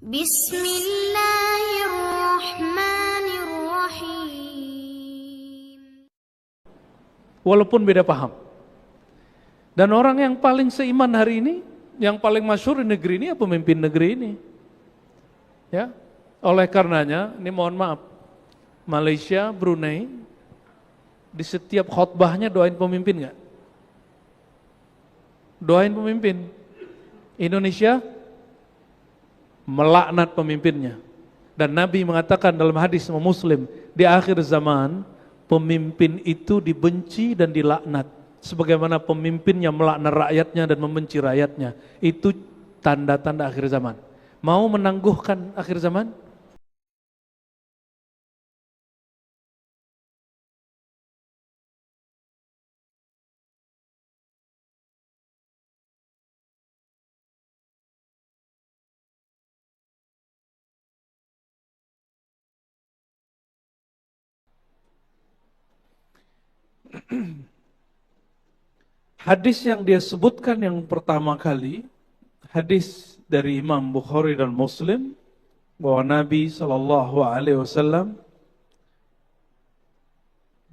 Bismillahirrahmanirrahim. Walaupun beda paham. Dan orang yang paling seiman hari ini, yang paling masyhur di negeri ini, ya pemimpin negeri ini. Ya, oleh karenanya, ini mohon maaf, Malaysia, Brunei, di setiap khutbahnya doain pemimpin nggak? Doain pemimpin. Indonesia melaknat pemimpinnya. Dan Nabi mengatakan dalam hadis Muslim, di akhir zaman pemimpin itu dibenci dan dilaknat. Sebagaimana pemimpinnya melaknat rakyatnya dan membenci rakyatnya. Itu tanda-tanda akhir zaman. Mau menangguhkan akhir zaman? Hadis yang dia sebutkan yang pertama kali, hadis dari Imam Bukhari dan Muslim, bahwa Nabi SAW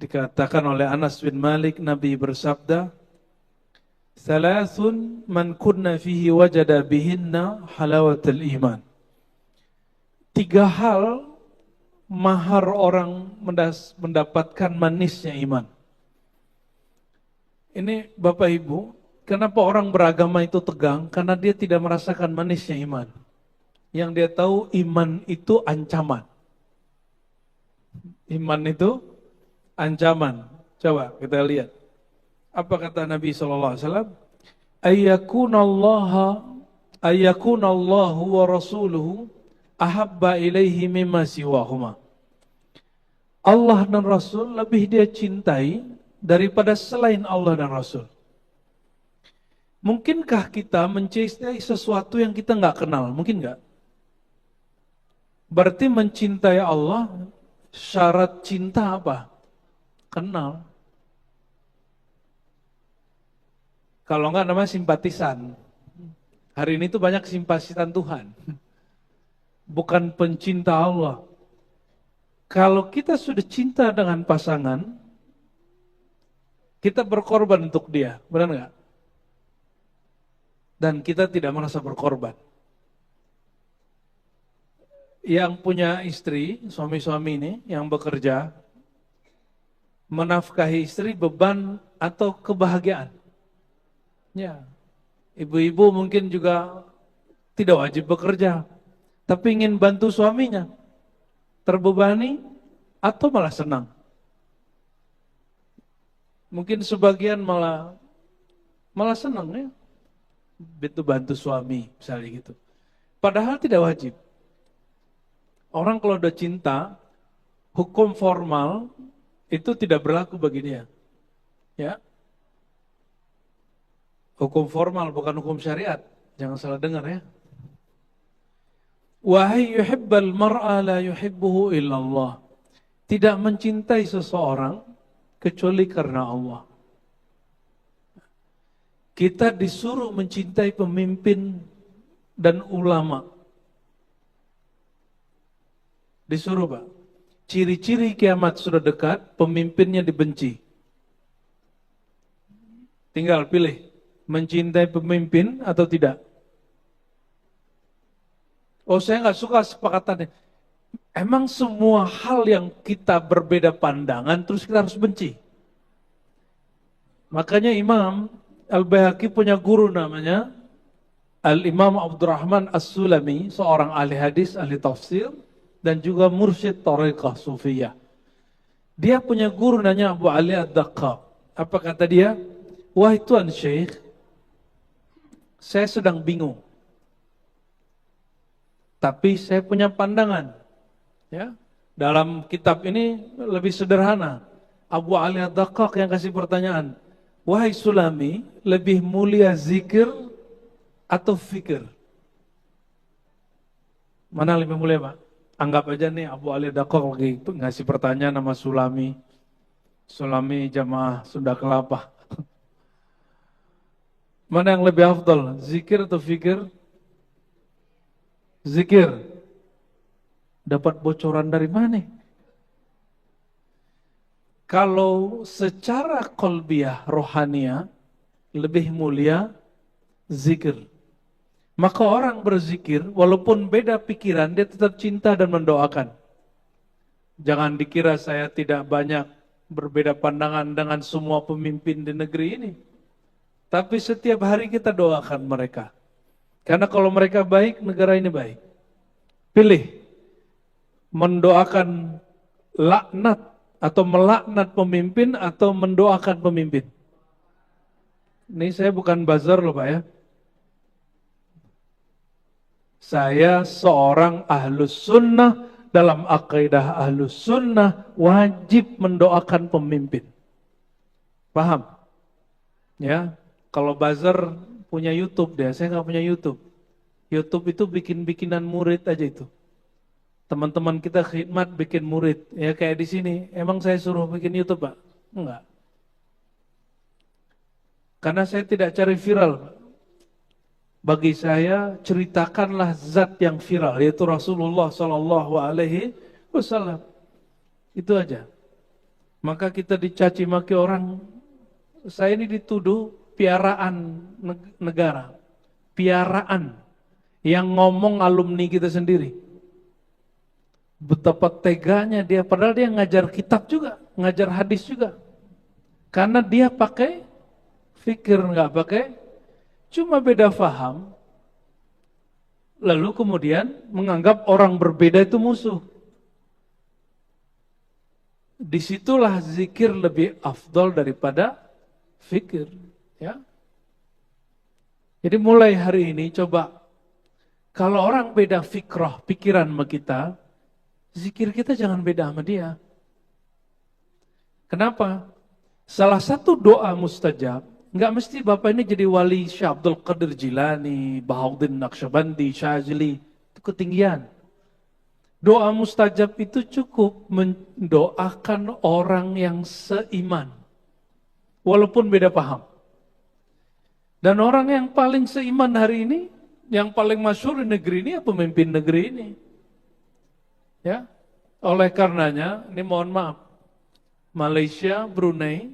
dikatakan oleh Anas bin Malik, Nabi bersabda, "Thalathun man kunna fihi wajada bihinna halawatul iman." 3 hal mahar orang mendapatkan manisnya iman. Ini Bapak Ibu, kenapa orang beragama itu tegang? Karena dia tidak merasakan manisnya iman. Yang dia tahu iman itu ancaman. Iman itu ancaman. Coba kita lihat. Apa kata Nabi SAW? Ayyakunallahu wa rasuluhu ahabba ilaihi mimma siwahuma. Allah dan Rasul lebih dia cintai daripada selain Allah dan Rasul. Mungkinkah kita mencintai sesuatu yang kita nggak kenal? Mungkin nggak? Berarti mencintai Allah, syarat cinta apa? Kenal. Kalau nggak namanya simpatisan. Hari ini tuh banyak simpatisan Tuhan. Bukan pencinta Allah. Kalau kita sudah cinta dengan pasangan, kita berkorban untuk dia, benar nggak? Dan kita tidak merasa berkorban. Yang punya istri, suami-suami ini yang bekerja, menafkahi istri beban atau kebahagiaan. Ya, ibu-ibu mungkin juga tidak wajib bekerja, tapi ingin bantu suaminya, terbebani atau malah senang. Mungkin sebagian malah senang ya, bantu suami misalnya gitu. Padahal tidak wajib. Orang kalau udah cinta, hukum formal itu tidak berlaku bagi dia. Ya, hukum formal bukan hukum syariat. Jangan salah dengar ya. Wahai yuhibbal mar'a la yuhibbuhu illallah. Tidak mencintai seseorang kecuali karena Allah. Kita disuruh mencintai pemimpin dan ulama. Disuruh, Pak. Ciri-ciri kiamat sudah dekat, pemimpinnya dibenci. Tinggal pilih, mencintai pemimpin atau tidak. Oh, saya nggak suka sepakatannya. Emang semua hal yang kita berbeda pandangan terus kita harus benci? Makanya Imam Al-Baihaqi punya guru namanya Al-Imam Abdurrahman As-Sulami, seorang ahli hadis, ahli tafsir, dan juga mursyid Thariqah Sufiyah. Dia punya guru namanya Abu Ali Ad-Daqqaq. Apa kata dia? Wahai Tuan Syekh, saya sedang bingung. Tapi saya punya pandangan. Ya, dalam kitab ini lebih sederhana. Abu Ali Ad-Daqqaq yang kasih pertanyaan, wahai Sulami, lebih mulia zikir atau fikir? Mana lebih mulia, Pak? Anggap aja nih Abu Ali Ad-Daqqaq lagi ngasih pertanyaan sama Sulami. Sulami jamaah Sunda Kelapa. Mana yang lebih afdal, zikir atau fikir? Zikir. Dapat bocoran dari mana? Kalau secara qalbiyah, rohaniah, lebih mulia zikir. Maka orang berzikir, walaupun beda pikiran, dia tetap cinta dan mendoakan. Jangan dikira saya tidak banyak berbeda pandangan dengan semua pemimpin di negeri ini. Tapi setiap hari kita doakan mereka. Karena kalau mereka baik, negara ini baik. Pilih mendoakan laknat atau melaknat pemimpin atau mendoakan pemimpin. Ini saya bukan buzzer loh Pak ya. Saya seorang ahlus sunnah, dalam akidah ahlus sunnah wajib mendoakan pemimpin. Paham? Ya, kalau buzzer punya YouTube deh, saya nggak punya YouTube. YouTube itu bikin-bikinan murid aja itu. Teman-teman kita khidmat bikin murid, ya kayak di sini. Emang saya suruh bikin YouTube Pak? Enggak. Karena saya tidak cari viral Pak. Bagi saya ceritakanlah zat yang viral, yaitu Rasulullah Sallallahu Alaihi Wasallam. Itu aja. Maka kita dicaci maki orang. Saya ini dituduh piaraan negara, piaraan yang ngomong alumni kita sendiri. Betapa teganya dia, padahal dia ngajar kitab juga, ngajar hadis juga. Karena dia pakai fikir, nggak pakai. Cuma beda faham, lalu kemudian menganggap orang berbeda itu musuh. Disitulah zikir lebih afdol daripada fikir. Ya. Jadi mulai hari ini coba, kalau orang beda fikrah, pikiran sama kita, zikir kita jangan beda sama dia. Kenapa? Salah satu doa mustajab, nggak mesti Bapak ini jadi wali Syekh Abdul Qadir Jilani, Bahauddin Naqsyabandi, Syazili, itu ketinggian. Doa mustajab itu cukup mendoakan orang yang seiman, walaupun beda paham. Dan orang yang paling seiman hari ini, yang paling masyhur di negeri ini, ya pemimpin negeri ini. Ya, oleh karenanya, ini mohon maaf, Malaysia, Brunei,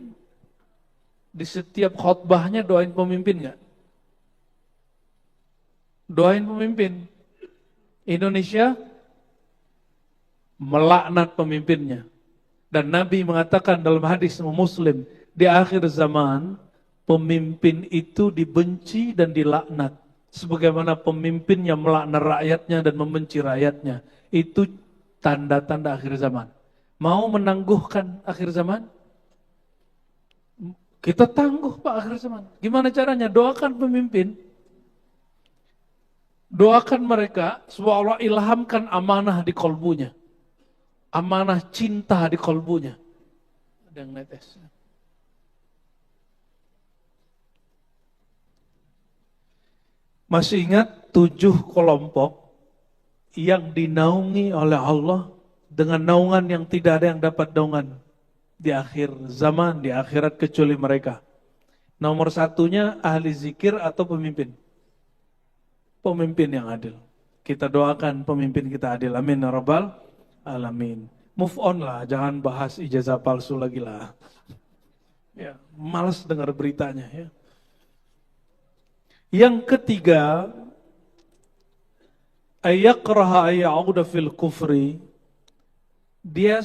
di setiap khutbahnya doain pemimpin nggak? Doain pemimpin. Indonesia melaknat pemimpinnya. Dan Nabi mengatakan dalam hadis Muslim, di akhir zaman pemimpin itu dibenci dan dilaknat. Sebagaimana pemimpin yang melaknat rakyatnya dan membenci rakyatnya. Itu tanda-tanda akhir zaman. Mau menangguhkan akhir zaman? Kita tangguh Pak akhir zaman. Gimana caranya? Doakan pemimpin. Doakan mereka supaya Allah ilhamkan amanah di kolbunya. Amanah cinta di kolbunya. Ada yang netes. Masih ingat 7 kelompok yang dinaungi oleh Allah dengan naungan yang tidak ada yang dapat naungan di akhir zaman, di akhirat kecuali mereka. Nomor satunya ahli zikir atau pemimpin. Pemimpin yang adil. Kita doakan pemimpin kita adil. Amin ya rabbal alamin. Move on lah, jangan bahas ijazah palsu lagi lah. Ya, malas dengar beritanya ya. Yang ketiga, ayakraha ayyauda fil kufri. Dia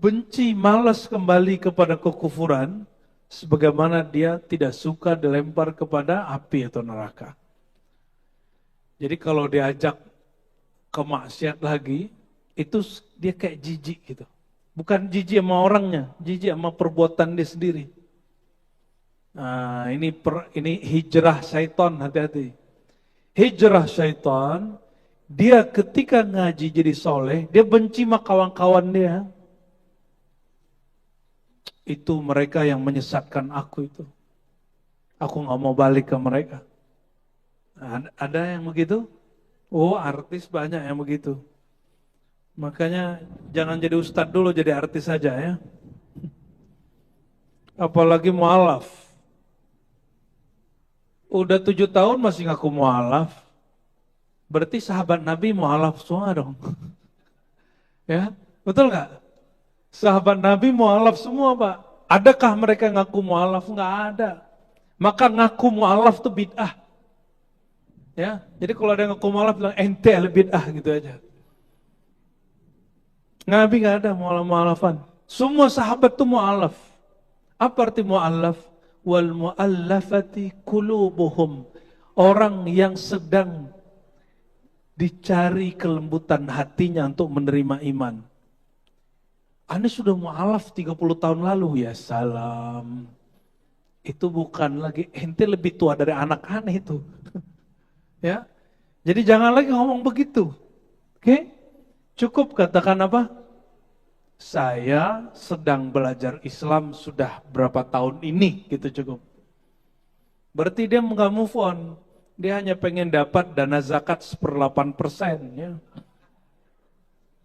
benci, malas kembali kepada kekufuran, sebagaimana dia tidak suka dilempar kepada api atau neraka. Jadi kalau diajak ke maksiat lagi, itu dia kayak jijik gitu. Bukan jijik sama orangnya, jijik sama perbuatan dia sendiri. Nah, ini hijrah syaitan, hati-hati. Hijrah syaitan, dia ketika ngaji jadi soleh, dia benci sama kawan-kawan dia. Itu mereka yang menyesatkan aku itu. Aku gak mau balik ke mereka. Ada yang begitu? Oh, artis banyak yang begitu. Makanya jangan jadi ustadz dulu, jadi artis saja ya. Apalagi mu'alaf. Udah 7 tahun masih ngaku mu'alaf. Berarti sahabat Nabi mu'alaf semua dong. Ya, betul nggak? Sahabat Nabi mu'alaf semua, Pak. Adakah mereka ngaku mu'alaf? Nggak ada. Maka ngaku mu'alaf itu bid'ah. Ya, jadi kalau ada yang ngaku mu'alaf bilang ente bid'ah gitu aja. Nabi nggak ada mu'alaf-mu'alafan. Semua sahabat itu mu'alaf. Apa arti mu'alaf? Wal mu'allafati qulubuhum. Orang yang sedang dicari kelembutan hatinya untuk menerima iman. Anda sudah mu'alaf 30 tahun lalu, ya salam. Itu bukan lagi, ente lebih tua dari anak aneh itu. Ya, jadi jangan lagi ngomong begitu. Oke? Cukup katakan apa? Saya sedang belajar Islam sudah berapa tahun ini, gitu cukup. Berarti dia nggak move on. Dia hanya pengen dapat dana zakat 1/8%. Ya.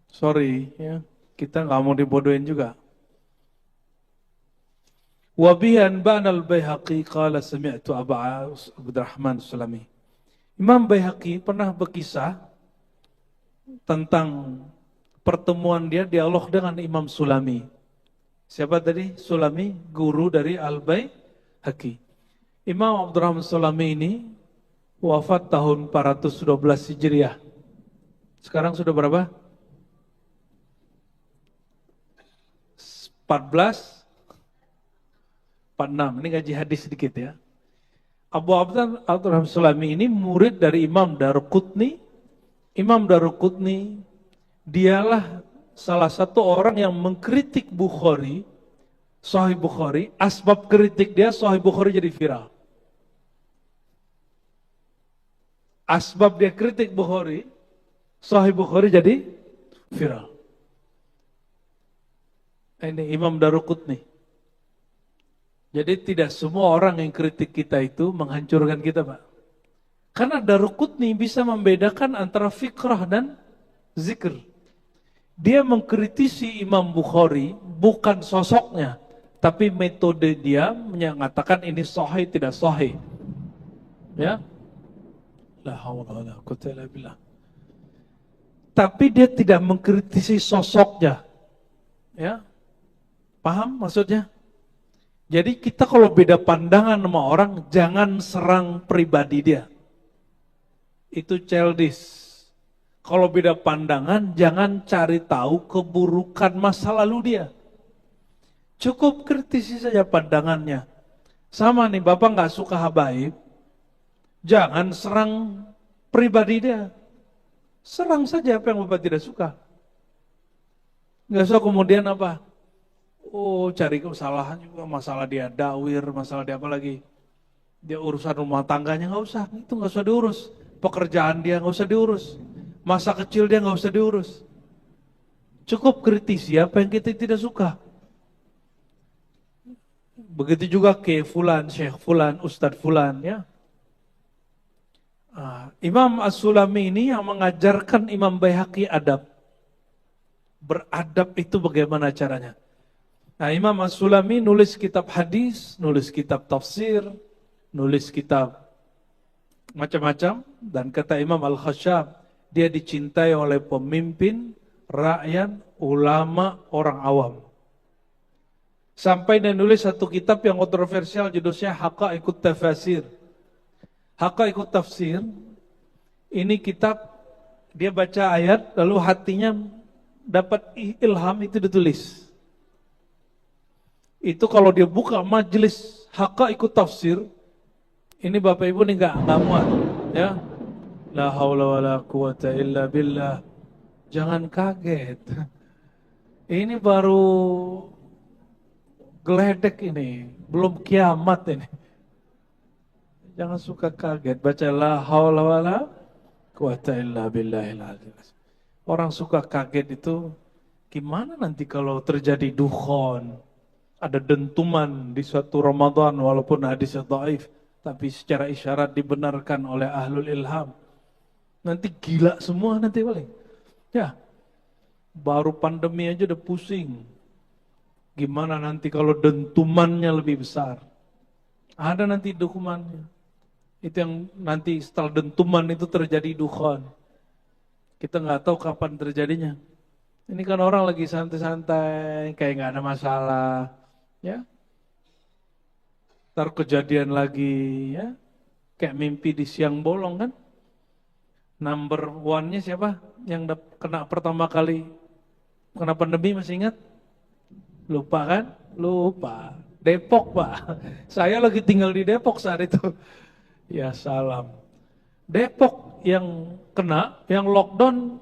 Sorry, ya. Kita nggak mau dibodohin juga. Wabihan ba'nal Baihaqi qala sami'tu Aba Abdurrahman Sulami. Imam Baihaqi pernah berkisah tentang pertemuan dia, dialog dengan Imam Sulami. Siapa tadi? Sulami, guru dari Al-Baihaqi. Imam Abdurrahman Sulami ini wafat tahun 412 Hijriah. Sekarang sudah berapa? 14, 46. Ini ngaji hadis sedikit ya. Abu Abdurrahman Sulami ini murid dari Imam Daruqutni. Imam Daruqutni dialah salah satu orang yang mengkritik Bukhari, Sahih Bukhari. Asbab kritik dia, Sahih Bukhari jadi viral. Asbab dia kritik Bukhari, Sahih Bukhari jadi viral. Ini Imam Daruqutni. Jadi tidak semua orang yang kritik kita itu menghancurkan kita, Pak. Karena Daruqutni bisa membedakan antara fikrah dan zikr. Dia mengkritisi Imam Bukhari bukan sosoknya, tapi metode dia mengatakan ini sahih tidak sahih. Ya. La haula wala quwwata illa billah. Tapi dia tidak mengkritisi sosoknya. Ya. Paham maksudnya? Jadi kita kalau beda pandangan sama orang, jangan serang pribadi dia. Itu childish. Kalau beda pandangan, jangan cari tahu keburukan masa lalu dia. Cukup kritisi saja pandangannya. Sama nih, Bapak nggak suka habaib, jangan serang pribadi dia. Serang saja apa yang Bapak tidak suka. Nggak usah kemudian apa? Oh, cari kesalahan juga, masalah dia dawir, masalah dia apa lagi? Dia urusan rumah tangganya nggak usah, itu nggak usah diurus. Pekerjaan dia nggak usah diurus. Masa kecil dia nggak usah diurus. Cukup kritisi apa yang kita tidak suka. Begitu juga ke fulan, syekh fulan, ustadz fulan, ya. Imam As-Sulami ini yang mengajarkan Imam Baihaqi adab. Beradab itu bagaimana caranya? Nah, Imam As-Sulami nulis kitab hadis, nulis kitab tafsir, nulis kitab macam-macam. Dan kata Imam Al-Khashab, dia dicintai oleh pemimpin, rakyat, ulama, orang awam. Sampai dia nulis satu kitab yang kontroversial, judulnya Haqa'iqut Tafasir. Haqa'iqut Tafsir, ini kitab, dia baca ayat, lalu hatinya dapat ilham, itu ditulis. Itu kalau dia buka majelis Haqa'iqut Tafsir, ini Bapak Ibu nih nggak muat, ya. La haula wala quwata illa billah. Jangan kaget. Ini baru geledek ini, belum kiamat ini. Jangan suka kaget, baca la haula wala quwata illa billahil azim. Orang suka kaget itu gimana nanti kalau terjadi dukhon? Ada dentuman di suatu Ramadan walaupun hadisnya dhaif, tapi secara isyarat dibenarkan oleh ahlul ilham. Nanti gila semua nanti paling. Ya, baru pandemi aja udah pusing. Gimana nanti kalau dentumannya lebih besar? Ada nanti dokumennya. Itu yang nanti setelah dentuman itu terjadi dukhan. Kita nggak tahu kapan terjadinya. Ini kan orang lagi santai-santai, kayak nggak ada masalah, ya. Ntar kejadian lagi, ya. Kayak mimpi di siang bolong kan. Number one-nya siapa? Yang kena pertama kali kena pandemi, masih ingat? Lupa kan? Lupa. Depok, Pak. Saya lagi tinggal di Depok saat itu. Ya salam. Depok yang kena, yang lockdown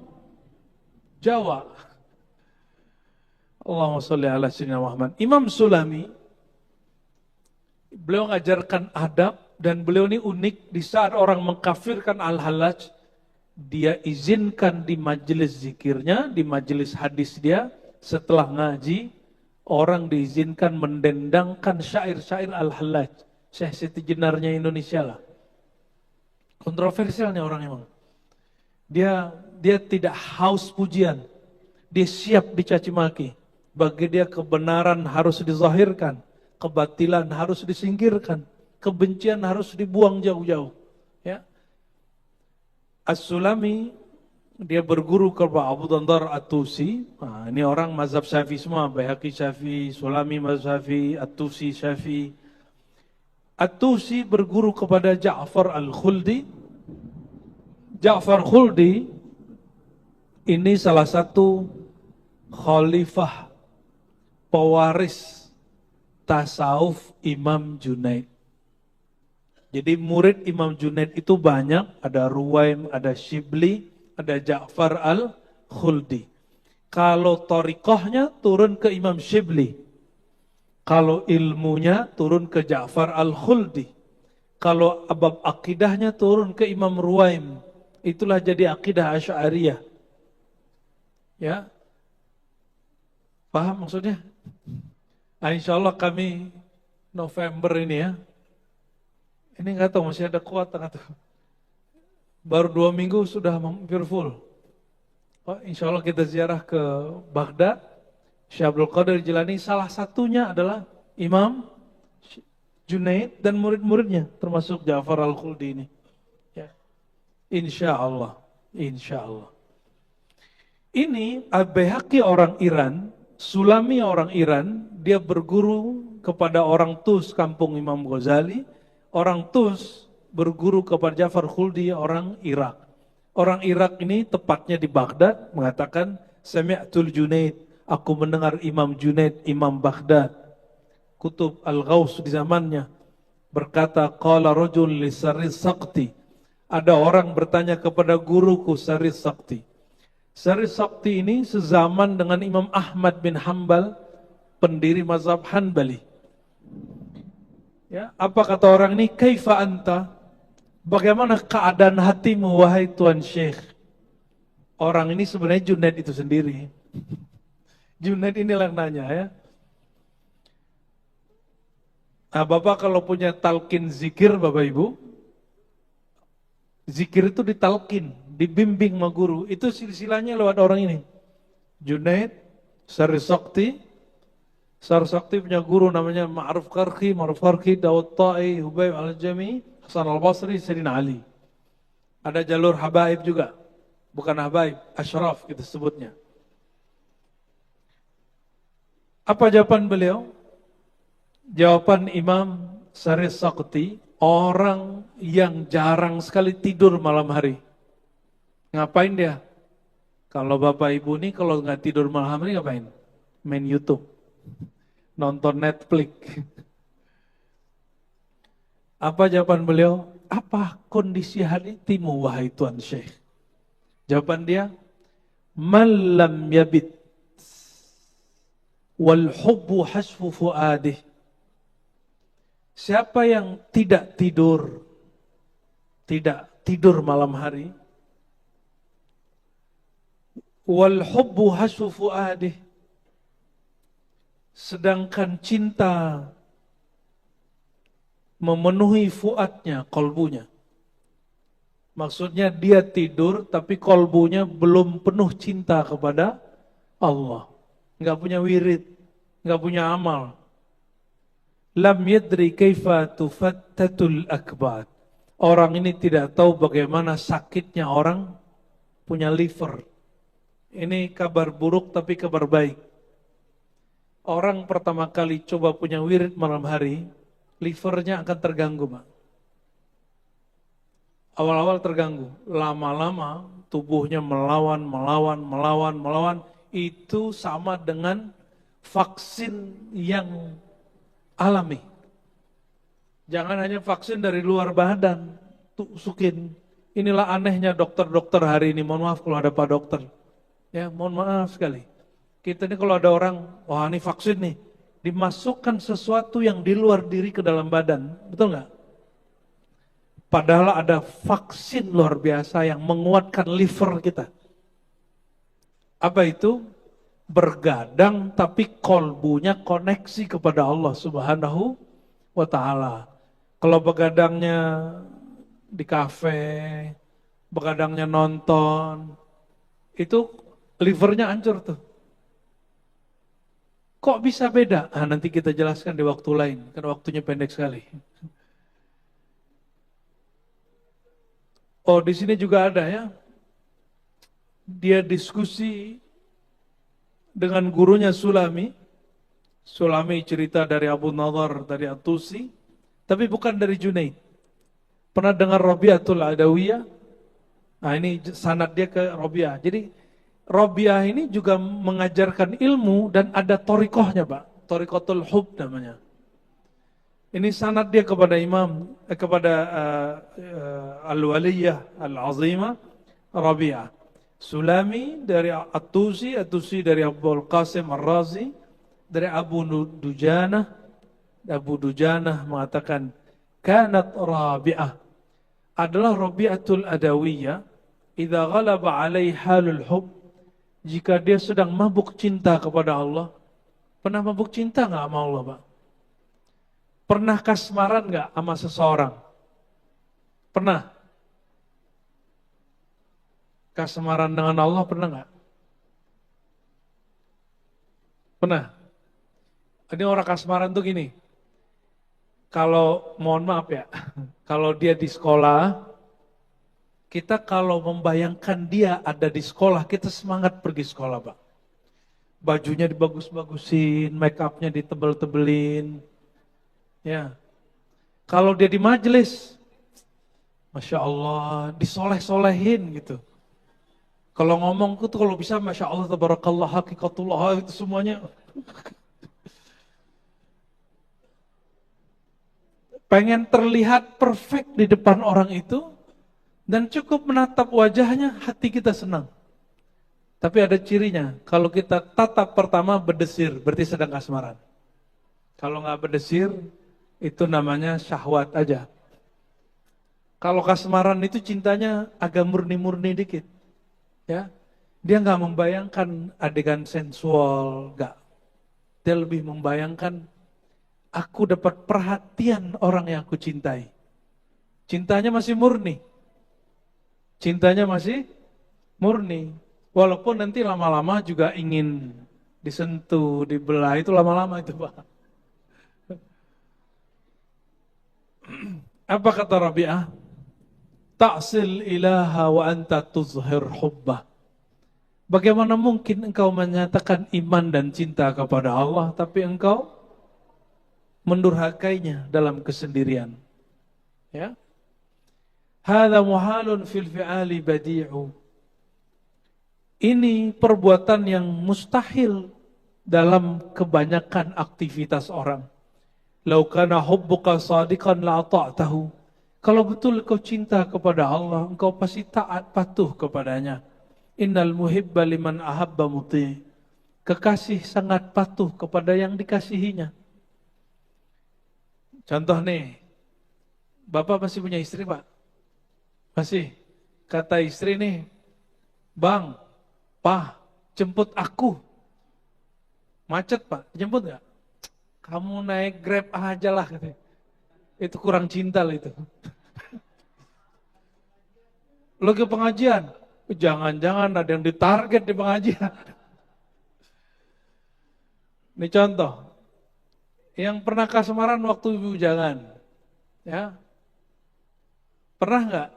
Jawa. Allahumma sholli ala sayyidina Muhammad. Imam Sulami, beliau ngajarkan adab dan beliau ini unik. Di saat orang mengkafirkan Al-Hallaj, dia izinkan di majelis zikirnya, di majelis hadis dia, setelah ngaji, orang diizinkan mendendangkan syair-syair Al-Hallaj. Syekh Siti Jenarnya Indonesia lah. Kontroversialnya orang emang. Dia tidak haus pujian. Dia siap dicaci maki. Bagi dia kebenaran harus dizahirkan, kebatilan harus disingkirkan, kebencian harus dibuang jauh-jauh. Ya. As-Sulami dia berguru kepada Abu Dandar At-Tusi. Nah, ini orang mazhab Syafi'i semua, Baihaqi Syafi'i, Sulami mazhab Syafi'i, At-Tusi Syafi'i. At-Tusi berguru kepada Ja'far Al-Khuldi. Ja'far Khuldi ini salah satu khalifah pewaris tasawuf Imam Junaid. Jadi murid Imam Junaid itu banyak, ada Ruwaim, ada Shibli, ada Ja'far Al-Khuldi. Kalau thariqahnya turun ke Imam Shibli. Kalau ilmunya turun ke Ja'far Al-Khuldi. Kalau bab akidahnya turun ke Imam Ruwaim. Itulah jadi akidah Asy'ariyah. Ya. Paham maksudnya? Nah, insya Allah kami November ini ya. Ini nggak tahu masih ada kuat atau baru 2 minggu sudah hampir full. Oh, insya Allah kita ziarah ke Baghdad. Syekh Abdul Qadir Jilani salah satunya adalah Imam Junaid dan murid-muridnya termasuk Ja'far Al-Khuldi ini. Ya. Insya Allah. Insya Allah. Ini Al-Baihaqi orang Iran, Sulami orang Iran, dia berguru kepada orang Tus kampung Imam Ghazali, orang Tus berguru kepada Ja'far Khuldi orang Irak. Orang Irak ini tepatnya di Baghdad mengatakan Sami'tul Junaid, aku mendengar Imam Junaid, Imam Baghdad, Kutub Al-Ghaus di zamannya berkata qala rajul li Saris Sakti. Ada orang bertanya kepada guruku Saris Sakti. Saris Sakti ini sezaman dengan Imam Ahmad bin Hanbal, pendiri mazhab Hanbali. Ya, apa kata orang ini? Kaifa anta? Bagaimana keadaan hatimu wahai Tuan Syekh? Orang ini sebenarnya Junaid itu sendiri. Junaid inilah yang nanya ya. Nah, Bapak kalau punya talqin zikir Bapak Ibu, zikir itu ditalkin, dibimbing sama guru. Itu silsilahnya lewat orang ini. Junaid, Saris Sakti. Saris Sakti punya guru namanya Ma'ruf Qarqi, Dawud Ta'i, Hubayb Al-Jami, Hasan Al-Basri, Sayyidina Ali. Ada jalur Habaib juga. Bukan Habaib, Ashraf kita sebutnya. Apa jawaban beliau? Jawaban Imam Saris Sakti, orang yang jarang sekali tidur malam hari. Ngapain dia? Kalau Bapak Ibu nih kalau nggak tidur malam hari ngapain? Main YouTube, nonton Netflix. Apa jawaban beliau? Apa kondisi hatimu wahai Tuan Syekh? Jawaban dia, man lam yabit wal hubbu hasfu fuadih. Siapa yang tidak tidur malam hari, wal hubbu hasfu fuadih, sedangkan cinta memenuhi fuadnya, kolbunya. Maksudnya dia tidur tapi kolbunya belum penuh cinta kepada Allah. Enggak punya wirid, enggak punya amal. Lam yadri kaifa tufattatul akbad. Orang ini tidak tahu bagaimana sakitnya orang punya liver. Ini kabar buruk tapi kabar baik. Orang pertama kali coba punya wirid malam hari, livernya akan terganggu, Pak. Awal-awal terganggu, lama-lama tubuhnya melawan. Itu sama dengan vaksin yang alami. Jangan hanya vaksin dari luar badan, tusukin. Inilah anehnya dokter-dokter hari ini. Mohon maaf kalau ada Pak Dokter. Ya, mohon maaf sekali. Kita ini kalau ada orang, wah ini vaksin nih, dimasukkan sesuatu yang di luar diri ke dalam badan. Betul nggak? Padahal ada vaksin luar biasa yang menguatkan liver kita. Apa itu? Bergadang tapi kolbunya koneksi kepada Allah Subhanahu wa ta'ala. Kalau begadangnya di kafe, begadangnya nonton, itu livernya hancur tuh. Kok bisa beda? Nanti kita jelaskan di waktu lain, karena waktunya pendek sekali. Oh, di sini juga ada ya. Dia diskusi dengan gurunya Sulami. Sulami cerita dari Abu Nadhar, dari At-Tusi, tapi bukan dari Junaid. Pernah dengar Rabi'atul Adawiyah? Nah, ini sanad dia ke Rabi'ah. Jadi Rabi'ah ini juga mengajarkan ilmu dan ada torikohnya, Pak. Torikotul Hub namanya. Ini sanad dia kepada kepada Al-Waliyah Al-Azimah Rabi'ah. Sulami dari At-Tusi, At-Tusi dari Abdul Qasim Ar-Razi, dari Abu Dujanah mengatakan, kanat Rabi'ah, adalah Rabi'atul Adawiyah, idza ghalaba alaihi halul hub, jika dia sedang mabuk cinta kepada Allah. Pernah mabuk cinta nggak sama Allah, Pak? Pernah kasmaran nggak sama seseorang? Pernah? Kasmaran dengan Allah pernah nggak? Pernah? Ini orang kasmaran tuh gini, kalau mohon maaf ya, kalau dia di sekolah, kita kalau membayangkan dia ada di sekolah, kita semangat pergi sekolah, Pak. Bajunya dibagus-bagusin, make upnya ditebel-tebelin, ya. Kalau dia di majelis, Masya Allah, disoleh-solehin gitu. Kalau ngomong tuh kalau bisa Masya Allah, Tabarakallah, Hakikatullah, itu semuanya. Pengen terlihat perfect di depan orang itu, dan cukup menatap wajahnya, hati kita senang. Tapi ada cirinya, kalau kita tatap pertama berdesir, berarti sedang kasmaran. Kalau nggak berdesir, itu namanya syahwat aja. Kalau kasmaran itu cintanya agak murni-murni dikit. Ya, dia nggak membayangkan adegan sensual, nggak. Dia lebih membayangkan aku dapat perhatian orang yang aku cintai. Cintanya masih murni. Cintanya masih murni. Walaupun nanti lama-lama juga ingin disentuh, dibelah, itu lama-lama itu, Pak. Apa kata Rabi'ah? Ta'sil ilaha wa anta tuzhir hubbah. Bagaimana mungkin engkau menyatakan iman dan cinta kepada Allah, tapi engkau mendurhakainya dalam kesendirian. Ya. Hadza muhalun fil fi'ali badi'u. Ini perbuatan yang mustahil dalam kebanyakan aktivitas orang. Lau kana hubbuka shadiqan la ta'tahu. Kalau betul kau cinta kepada Allah, engkau pasti taat patuh kepadanya. Innal muhibba liman ahabba muti. Kekasih sangat patuh kepada yang dikasihinya. Contoh nih, Bapak masih punya istri, Pak? Masih. Kata istri nih, Bang, Pak, jemput aku. Macet, Pak, jemput gak? Kamu naik Grab aja lah, katanya. Itu kurang cinta lah itu. Lo ke pengajian, jangan-jangan ada yang ditarget di pengajian. Ini contoh, yang pernah kasmaran waktu bujangan, ya. Pernah nggak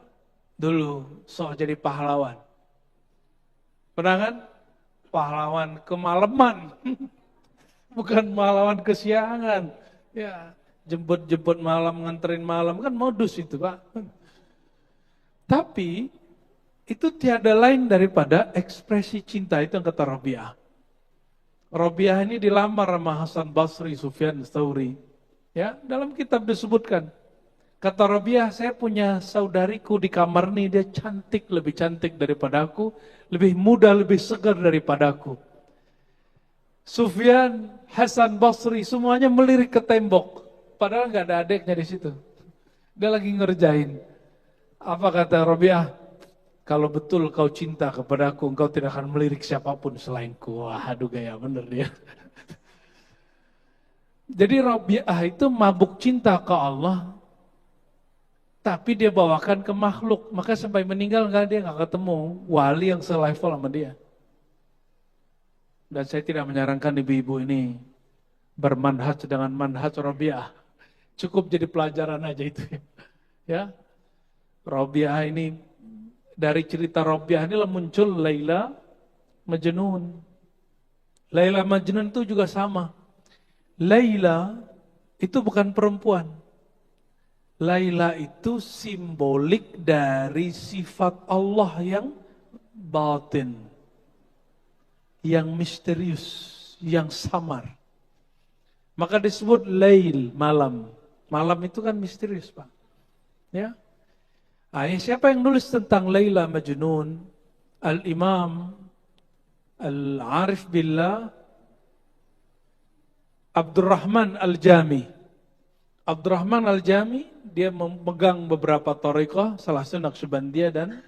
dulu sok jadi pahlawan? Pernah kan? Pahlawan kemalaman, bukan pahlawan kesiangan. Ya, jemput-jemput malam, nganterin malam, kan modus itu Pak. Tapi itu tiada lain daripada ekspresi cinta, itu yang kata Rabi'ah. Rabi'ah ini dilamar sama Hasan Basri, Sufyan Tsauri. Ya, dalam kitab disebutkan. Kata Rabi'ah, saya punya saudariku di kamar nih, dia cantik, lebih cantik daripada aku, lebih muda, lebih segar daripada aku. Sufyan, Hasan Basri, semuanya melirik ke tembok. Padahal nggak ada adiknya di situ. Dia lagi ngerjain. Apa kata Rabi'ah? Kalau betul kau cinta kepadaku, engkau tidak akan melirik siapapun selainku. Wah, aduh gaya bener dia. Jadi Rabi'ah itu mabuk cinta ke Allah, tapi dia bawakan ke makhluk. Maka sampai meninggal dia nggak ketemu wali yang selevel sama dia. Dan saya tidak menyarankan ibu-ibu ini bermanhaj dengan manhaj Rabi'ah. Cukup jadi pelajaran aja itu. Ya, Rabi'ah ini, dari cerita Rabi'ah ini muncul Laila Majnun. Laila Majnun itu juga sama. Laila itu bukan perempuan. Laila itu simbolik dari sifat Allah yang batin, yang misterius, yang samar. Maka disebut Lail, malam. Malam itu kan misterius, Pak. Ya. Siapa yang nulis tentang Laila Majnun? Al-Imam Al-Arif Billah Abdurrahman Al-Jami. Abdurrahman Al-Jami, dia memegang beberapa thariqah, salah satu Naqsyabandiyah dan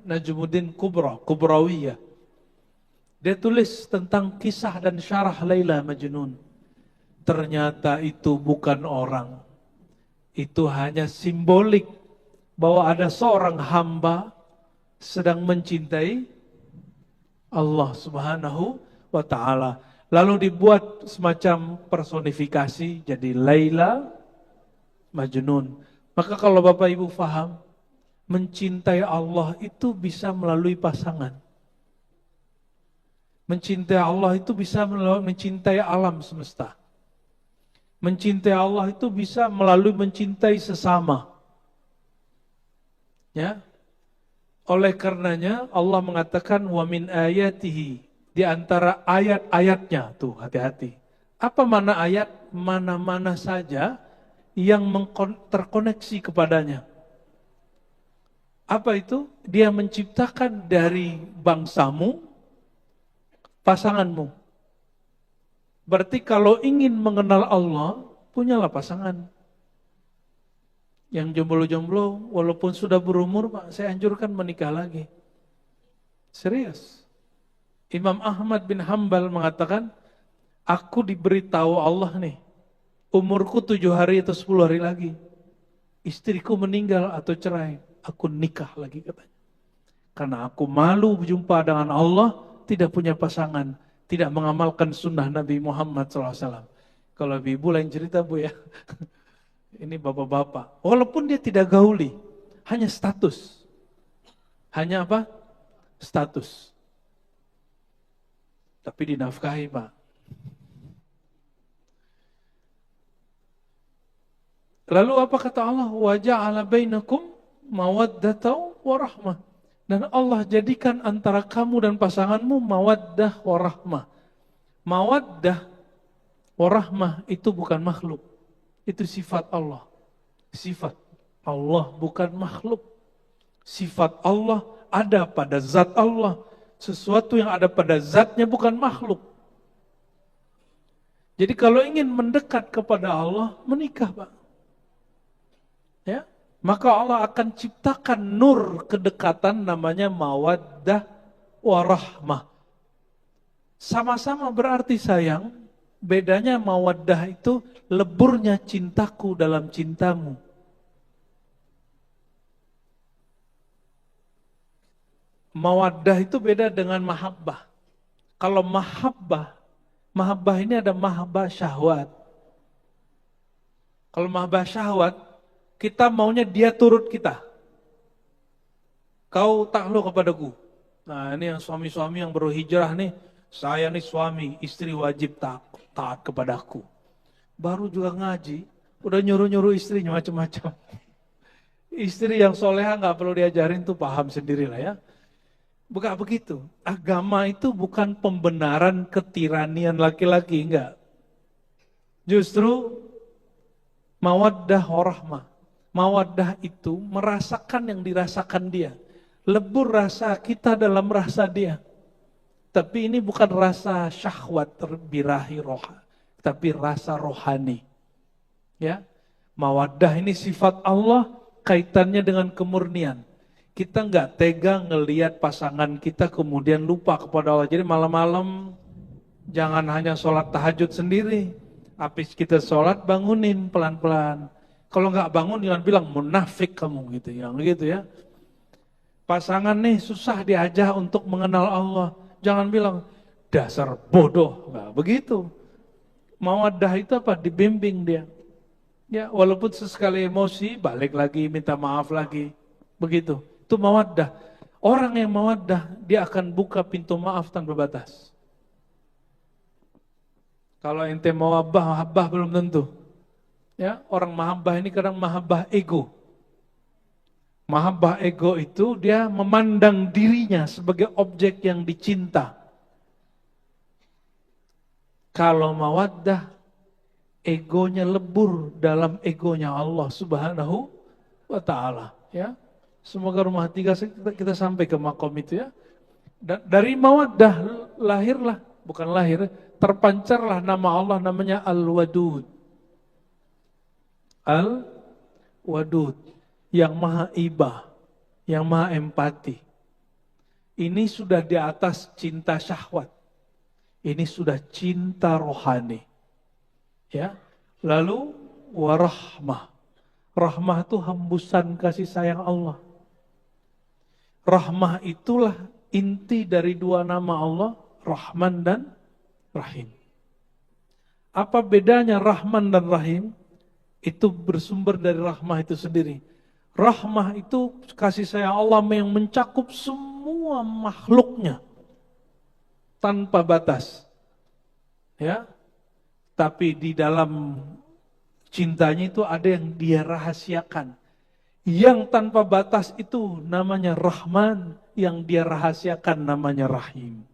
Najmuddin Kubrawiyah. Dia tulis tentang kisah dan syarah Laila Majnun. Ternyata itu bukan orang. Itu hanya simbolik bahwa ada seorang hamba sedang mencintai Allah Subhanahu wa ta'ala. Lalu dibuat semacam personifikasi jadi Laila Majnun. Maka kalau Bapak Ibu faham, mencintai Allah itu bisa melalui pasangan. Mencintai Allah itu bisa melalui mencintai alam semesta. Mencintai Allah itu bisa melalui mencintai sesama. Ya. Oleh karenanya Allah mengatakan wa min ayatihi, di antara ayat-ayatnya, tuh hati-hati. Apa mana ayat? Mana-mana saja yang terkoneksi kepadanya. Apa itu? Dia menciptakan dari bangsamu pasanganmu. Berarti kalau ingin mengenal Allah, punyalah pasangan. Yang jomblo-jomblo, walaupun sudah berumur, Pak, saya anjurkan menikah lagi. Serius. Imam Ahmad bin Hambal mengatakan, aku diberitahu Allah nih, umurku 7 hari atau 10 hari lagi. Istriku meninggal atau cerai, aku nikah lagi katanya. Karena aku malu berjumpa dengan Allah, tidak punya pasangan, tidak mengamalkan sunnah Nabi Muhammad SAW. Kalau ibu lain cerita Bu ya. Ini bapak-bapak. Walaupun dia tidak gauli, hanya status. Hanya apa? Status. Tapi dinafkahi, Pak. Lalu apa kata Allah? Wa ja'ala bainakum mawaddatan wa rahmah. Dan Allah jadikan antara kamu dan pasanganmu mawaddah wa rahmah. Mawaddah wa rahmah itu bukan makhluk. Itu sifat Allah. Sifat Allah bukan makhluk. Sifat Allah ada pada zat Allah. Sesuatu yang ada pada zatnya bukan makhluk. Jadi kalau ingin mendekat kepada Allah, menikah, Pak. Ya, maka Allah akan ciptakan nur kedekatan namanya mawaddah warahmah. Sama-sama berarti sayang, bedanya mawaddah itu leburnya cintaku dalam cintamu. Mawaddah itu beda dengan mahabbah. Kalau mahabbah ini ada mahabbah syahwat. Kalau mahabbah syahwat, Kita maunya dia turut kita. Kau takluk kepadaku. Nah ini yang suami-suami yang baru hijrah nih. Saya nih suami, istri wajib taat kepadaku. Baru juga ngaji, udah nyuruh-nyuruh istrinya macam-macam. Istri yang soleha nggak perlu diajarin tuh paham sendirilah ya. Bukan begitu. Agama itu bukan pembenaran ketiranian laki-laki, enggak. Justru mawaddah warahmah. Mawaddah itu merasakan yang dirasakan dia. Lebur rasa kita dalam rasa dia. Tapi ini bukan rasa syahwat terbirahi roha, tapi rasa rohani. Ya, mawaddah ini sifat Allah, kaitannya dengan kemurnian. Kita nggak tega ngelihat pasangan kita kemudian lupa kepada Allah. Jadi malam-malam jangan hanya sholat tahajud sendiri. Habis kita sholat bangunin pelan-pelan. Kalau nggak bangun jangan bilang munafik kamu gitu ya. Pasangan nih susah diajak untuk mengenal Allah. Jangan bilang dasar bodoh, nggak begitu. Mawaddah itu apa? Dibimbing dia. Ya, walaupun sesekali emosi, balik lagi, minta maaf lagi. Begitu. Itu mawaddah. Orang yang mawaddah, dia akan buka pintu maaf tanpa batas. Kalau ente mahabbah belum tentu. Ya, orang mahabbah ini kadang mahabbah ego. Mahabbah ego itu dia memandang dirinya sebagai objek yang dicinta. Kalau mawaddah, egonya lebur dalam egonya Allah Subhanahu wa Ta'ala. Ya, semoga rumah tiga kita sampai ke makom itu ya. Dan dari mawaddah lahirlah, bukan lahir, terpancarlah nama Allah namanya Al-Wadud. Al-Wadud, yang maha ibah, yang maha empati. Ini sudah di atas cinta syahwat. Ini sudah cinta rohani. Ya. Lalu warahmah. Rahmah itu hembusan kasih sayang Allah. Rahmah itulah inti dari dua nama Allah, Rahman dan Rahim. Apa bedanya Rahman dan Rahim? Itu bersumber dari rahmah itu sendiri. Rahmah itu kasih sayang Allah yang mencakup semua makhluknya tanpa batas. Ya. Tapi di dalam cintanya itu ada yang dia rahasiakan. Yang tanpa batas itu namanya Rahman, yang dia rahasiakan namanya Rahim.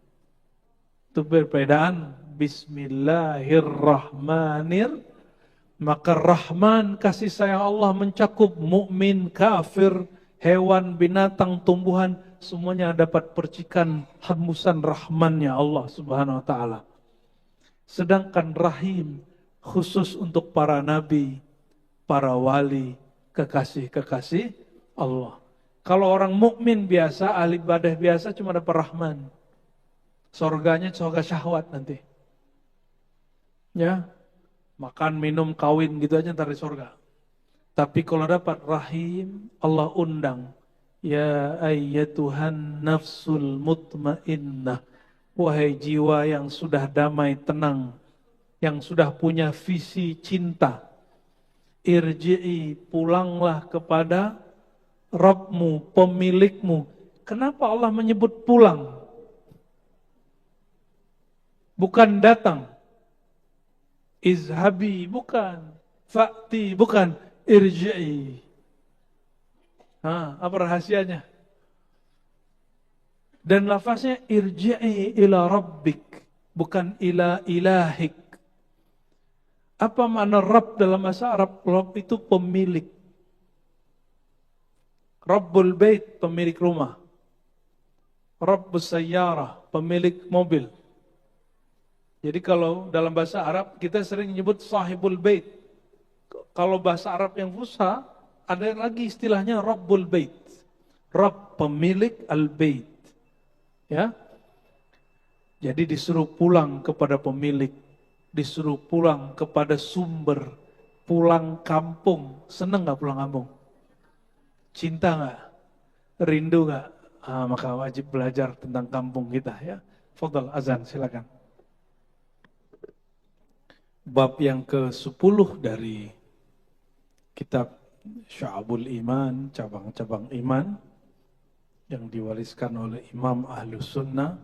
Itu perbedaan. Bismillahirrahmanirrahim. Maka Rahman, kasih sayang Allah mencakup mukmin, kafir, hewan, binatang, tumbuhan, semuanya dapat percikan hembusan rahmannya Allah Subhanahu wa Ta'ala. Sedangkan Rahim khusus untuk para nabi, para wali, kekasih-kekasih Allah. Kalau orang mukmin biasa, ahli ibadah biasa cuma dapat Rahman. Surganya surga syahwat nanti. Ya. Makan, minum, kawin gitu aja ntar di surga. Tapi kalau dapat Rahim, Allah undang. Ya ayyatuhan nafsul mutmainnah. Wahai jiwa yang sudah damai, tenang. Yang sudah punya visi cinta. Irji'i, pulanglah kepada Rabbmu, pemilikmu. Kenapa Allah menyebut pulang? Bukan datang. Izhabi, bukan. Fa'ti, bukan. Irji'i. Apa rahasianya? Dan lafaznya irji'i ila rabbik, bukan ila ilahik. Apa makna Rabb dalam bahasa Arab? Rabb itu pemilik. Rabbul bait, pemilik rumah. Rabbus sayyarah, pemilik mobil. Jadi kalau dalam bahasa Arab kita sering menyebut sahibul bait. Kalau bahasa Arab yang fusha ada lagi istilahnya Rabbul bait. Rabb, pemilik al-bait. Ya. Jadi disuruh pulang kepada pemilik, disuruh pulang kepada sumber, pulang kampung. Seneng nggak pulang kampung? Cinta nggak? Rindu nggak? Maka wajib belajar tentang kampung kita ya. Fadhal, azan silakan. Bab yang ke-10 dari kitab Syu'abul Iman, cabang-cabang iman yang diwariskan oleh Imam Ahlus Sunnah.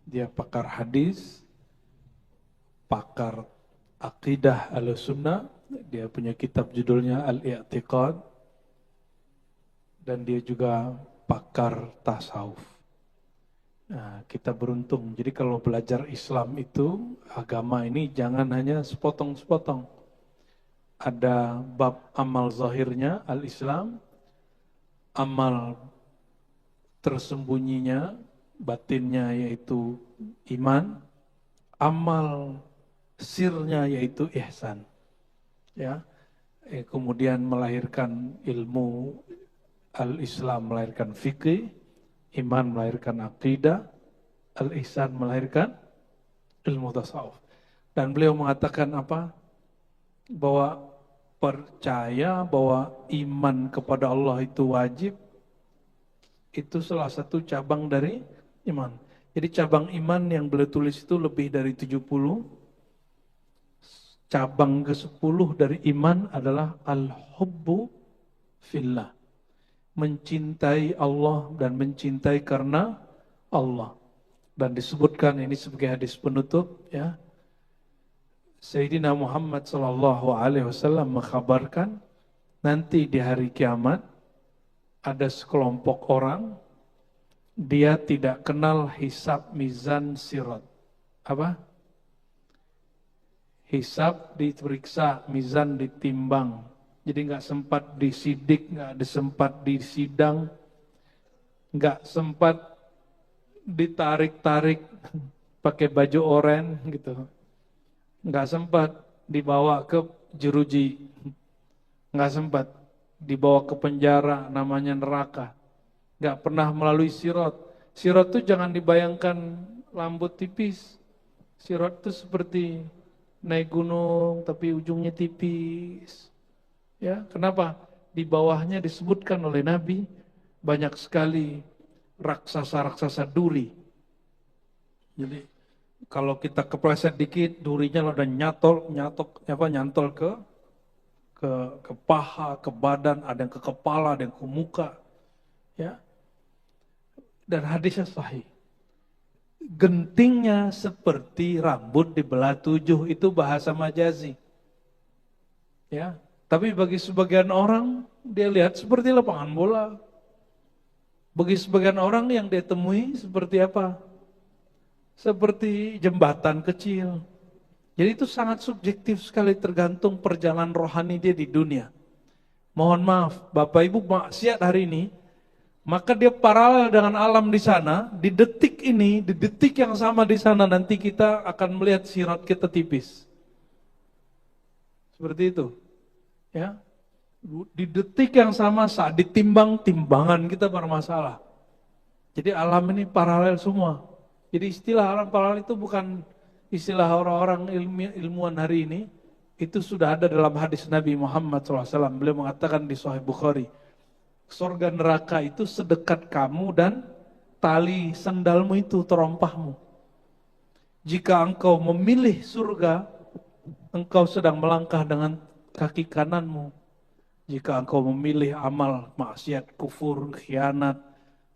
Dia pakar hadis, pakar akidah Ahlus Sunnah. Dia punya kitab judulnya Al-I'tiqad, dan dia juga pakar tasawuf. Nah, kita beruntung. Jadi kalau belajar Islam itu, agama ini jangan hanya sepotong-sepotong. Ada bab amal zahirnya, al-Islam, amal tersembunyinya, batinnya yaitu iman, amal sirnya yaitu ihsan. Ya, kemudian melahirkan ilmu al-Islam, melahirkan fikih, iman melahirkan akidah, al-ihsan melahirkan ilmu tasawuf. Dan beliau mengatakan apa? Bahwa percaya bahwa iman kepada Allah itu wajib, itu salah satu cabang dari iman. Jadi cabang iman yang beliau tulis itu lebih dari 70. Cabang ke-10 dari iman adalah al-hubbu fillah. Mencintai Allah dan mencintai karena Allah. Dan disebutkan ini sebagai hadis penutup, ya. Sayyidina Muhammad sallallahu alaihi wasallam mengkhabarkan nanti di hari kiamat ada sekelompok orang, dia tidak kenal hisab, mizan, sirat. Apa? Hisab diperiksa, mizan ditimbang. Jadi nggak sempat disidik, nggak ada sempat disidang, nggak sempat ditarik-tarik pakai baju oranye gitu, nggak sempat dibawa ke jeruji, nggak sempat dibawa ke penjara namanya neraka, nggak pernah melalui sirat. Sirat itu jangan dibayangkan lambut tipis. Sirat itu seperti naik gunung tapi ujungnya tipis. Ya, kenapa? Di bawahnya disebutkan oleh Nabi banyak sekali raksasa-raksasa duri. Jadi kalau kita kepleset dikit, durinya udah nyantol ke paha, ke badan, ada yang ke kepala, ada yang ke muka. Ya. Dan hadisnya sahih. Gentingnya seperti rambut dibelah 7, itu bahasa majazi. Ya. Tapi bagi sebagian orang, dia lihat seperti lapangan bola. Bagi sebagian orang yang dia temui seperti apa? Seperti jembatan kecil. Jadi itu sangat subjektif sekali, tergantung perjalanan rohani dia di dunia. Mohon maaf, Bapak Ibu maksiat hari ini, maka dia paralel dengan alam di sana. Di detik ini, di detik yang sama di sana, nanti kita akan melihat sirat kita tipis. Seperti itu. Ya, di detik yang sama saat ditimbang, timbangan kita bermasalah. Jadi alam ini paralel semua. Jadi istilah alam paralel itu bukan istilah orang-orang ilmuwan hari ini. Itu sudah ada dalam hadis Nabi Muhammad SAW. Beliau mengatakan di Sahih Bukhari, surga neraka itu sedekat kamu dan tali sandalmu itu terompahmu. Jika engkau memilih surga, engkau sedang melangkah dengan kaki kananmu. Jika engkau memilih amal maksiat, kufur, khianat,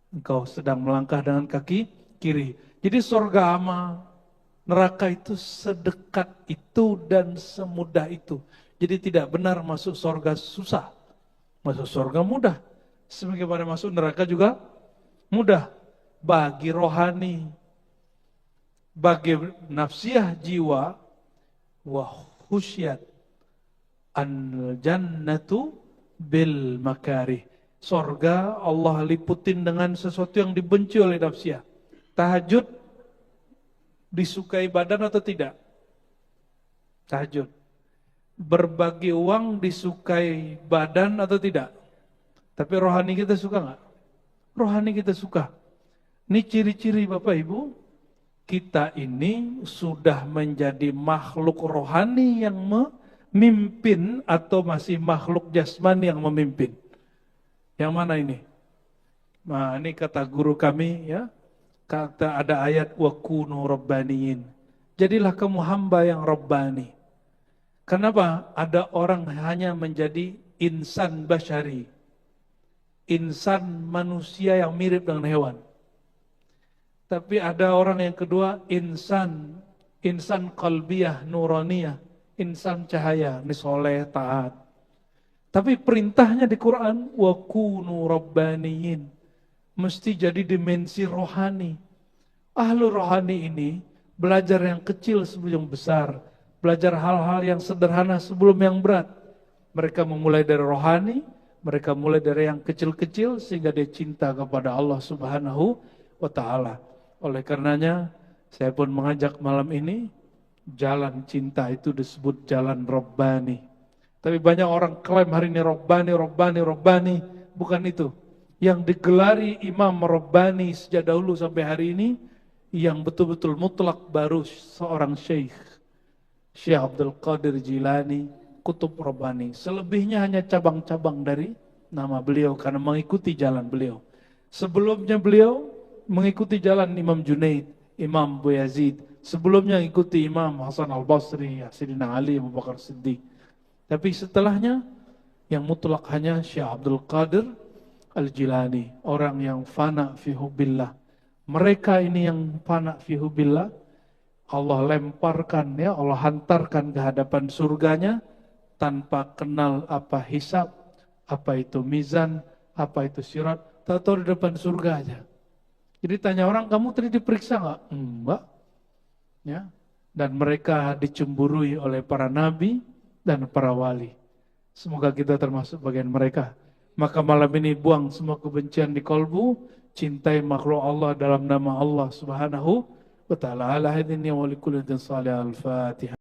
engkau sedang melangkah dengan kaki kiri. Jadi surga sama neraka itu sedekat itu dan semudah itu. Jadi tidak benar masuk surga susah, masuk surga mudah. Sebagaimana masuk neraka juga mudah. Bagi rohani, bagi nafsiyah jiwa, wa khusyat Al-jannatu bil makarih. Sorga Allah liputin dengan sesuatu yang dibenci oleh nafsiyah. Tahajud disukai badan atau tidak? Tahajud. Berbagi uang disukai badan atau tidak? Tapi rohani kita suka nggak? Rohani kita suka. Ini ciri-ciri Bapak Ibu. Kita ini sudah menjadi makhluk rohani yang memimpin atau masih makhluk jasmani yang memimpin? Yang mana ini? Nah, ini kata guru kami, ya. Kata ada ayat wa kunu rabbaniyin. Jadilah kamu hamba yang rabbani. Kenapa? Ada orang hanya menjadi insan basyari. Insan manusia yang mirip dengan hewan. Tapi ada orang yang kedua, insan qalbiyah, nuraniyah, insan cahaya, ini soleh, taat. Tapi perintahnya di Quran, wa kunu rabbaniyin, mesti jadi dimensi rohani. Ahlu rohani ini belajar yang kecil sebelum yang besar, belajar hal-hal yang sederhana sebelum yang berat. Mereka memulai dari rohani, mereka mulai dari yang kecil-kecil sehingga dia cinta kepada Allah Subhanahu wa Ta'ala. Oleh karenanya, saya pun mengajak malam ini, jalan cinta itu disebut jalan Rabbani. Tapi banyak orang klaim hari ini Rabbani. Bukan itu. Yang digelari Imam Rabbani sejak dahulu sampai hari ini, yang betul-betul mutlak baru seorang Syekh Abdul Qadir Jilani, Kutub Rabbani. Selebihnya hanya cabang-cabang dari nama beliau karena mengikuti jalan beliau. Sebelumnya beliau mengikuti jalan Imam Junaid, Imam Abu Yazid. Sebelumnya mengikuti Imam Hasan Al-Basri, Sayyidina Ali, Abu Bakar Siddiq. Tapi setelahnya yang mutlak hanya Syekh Abdul Qadir Al-Jilani, orang yang fana fi hubbillah. Mereka ini yang fana fi hubbillah, Allah lemparkan, ya Allah hantarkan ke hadapan surganya tanpa kenal apa hisab, apa itu mizan, apa itu sirat, tahu di depan surga aja. Jadi tanya orang, kamu tadi diperiksa nggak? Enggak. Ya. Dan mereka dicemburui oleh para nabi dan para wali. Semoga kita termasuk bagian mereka. Maka malam ini buang semua kebencian di kolbu, cintai makhluk Allah dalam nama Allah Subhanahu wa Ta'ala. Ala hadini wa likulli din salih al-Fatihah.